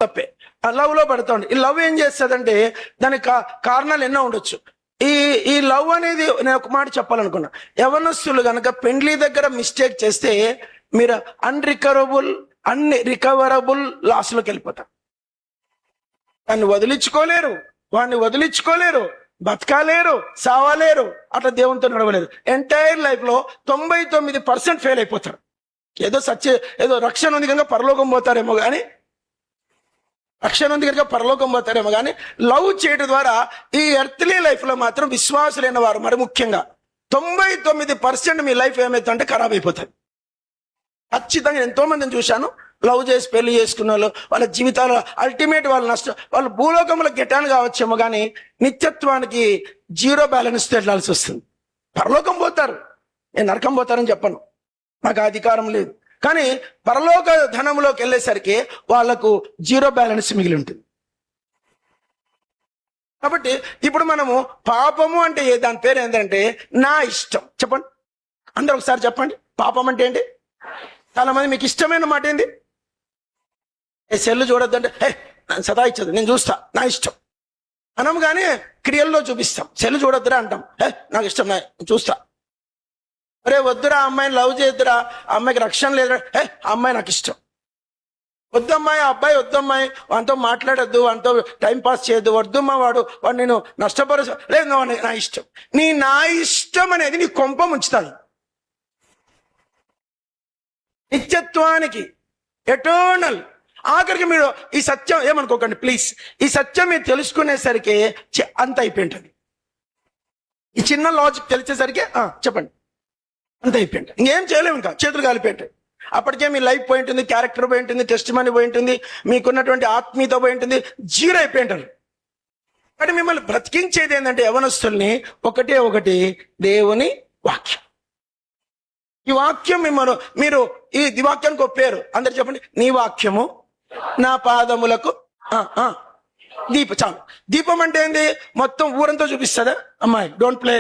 తప్పే. ఆ లవ్ లో పడతాండి. ఈ లవ్ ఏం చేస్తుందంటే దానికి కారణాలు ఎన్నో ఉండొచ్చు. ఈ లవ్ అనేది నేను ఒక మాట చెప్పాలనుకున్నా, యవనస్తులు కనుక పెండ్లి దగ్గర మిస్టేక్ చేస్తే మీరు రికవరబుల్ లాస్లోకి వెళ్ళిపోతారు. వాడిని వదిలించుకోలేరు, బతకాలేరు, సావలేరు, అట్లా దేవునితో నడవలేరు. ఎంటైర్ లైఫ్ లో 99% ఫెయిల్ అయిపోతారు. ఏదో రక్షణ ఉంది కనుక పరలోకం పోతారేమో కానీ లవ్ చేయడం ద్వారా ఈ ఎర్త్లీ లైఫ్ లో మాత్రం విశ్వాసులైన వారు మరి ముఖ్యంగా 99% మీ లైఫ్ ఏమైతుందంటే ఖరాబ్ అయిపోతుంది. ఖచ్చితంగా ఎంతో మందిని చూశాను, లవ్ చేసి పెళ్లి చేసుకున్న వాళ్ళ జీవితాలు అల్టిమేట్ వాళ్ళు భూలోకంలో గెటాన్ కావచ్చేమో కానీ నిత్యత్వానికి 0 బ్యాలెన్స్ వెళ్ళాల్సి వస్తుంది. పరలోకం పోతారు, నేను నరకం పోతారని చెప్పను, నాకు అధికారం లేదు. కానీ పరలోక ధనంలోకి వెళ్ళేసరికి వాళ్లకు 0 బ్యాలెన్స్ మిగిలి ఉంటుంది. కాబట్టి ఇప్పుడు మనము పాపము అంటే దాని పేరు ఏంటంటే నా ఇష్టం. చెప్పండి అందరూ ఒకసారి చెప్పండి, పాపం అంటే ఏంటి? చాలా మంది మీకు ఇష్టమైన మాట ఏంది? సెల్లు చూడొద్దంటే సదాయిచ్చదు, నేను చూస్తా, నా ఇష్టం అనం, కానీ క్రియల్లో చూపిస్తాం. సెల్లు చూడొద్దురా అంటాం, నాకు ఇష్టం, చూస్తా. అరే వద్దురా, అమ్మాయిని లవ్ చేయొద్దురా, అమ్మాయికి రక్షణ లేదురా, అమ్మాయి నాకు ఇష్టం. వద్దమ్మాయి, అబ్బాయి వద్దమ్మాయి, వాడితో మాట్లాడొద్దు, వాడితో టైం పాస్ చేయొద్దు, వద్దమ్మా, వాడు నేను నష్టపరచ లేదు, నా ఇష్టం. నా ఇష్టం అనేది నీ కొంప ముంచుతాను. నిత్యత్వానికి ఎటర్నల్ ఆఖరికి మీరు ఈ సత్యం ఏమనుకోకండి ప్లీజ్, ఈ సత్యం మీరు తెలుసుకునేసరికి అంత అయిపోయింటుంది. ఈ చిన్న లాజిక్ తెలిసేసరికి చెప్పండి అంత అయిపోయింది, ఇంకేం చేయలేము, ఇంకా చేతులు కాలిపోయింటాయి. అప్పటికే మీ లైఫ్ పోయి ఉంటుంది, క్యారెక్టర్ పోయి ఉంటుంది, టెస్ట్ మనీ పోయి ఉంటుంది, మీకున్నటువంటి ఆత్మీయత పోయి ఉంటుంది, 0 అయిపోయింటారు. కానీ మిమ్మల్ని బ్రతికించేది ఏంటంటే యవనస్తుల్ని ఒకటి దేవుని వాక్యం. ఈ వాక్యం మీరు ఈ వాక్యానికి ఒక పేరు అందరు చెప్పండి, నీ వాక్యము నా పాదములకు దీపం. చాలు. దీపం అంటే ఏంది? మొత్తం ఊరంతా చూపిస్తుందా? అమ్మాయి డోంట్ ప్లే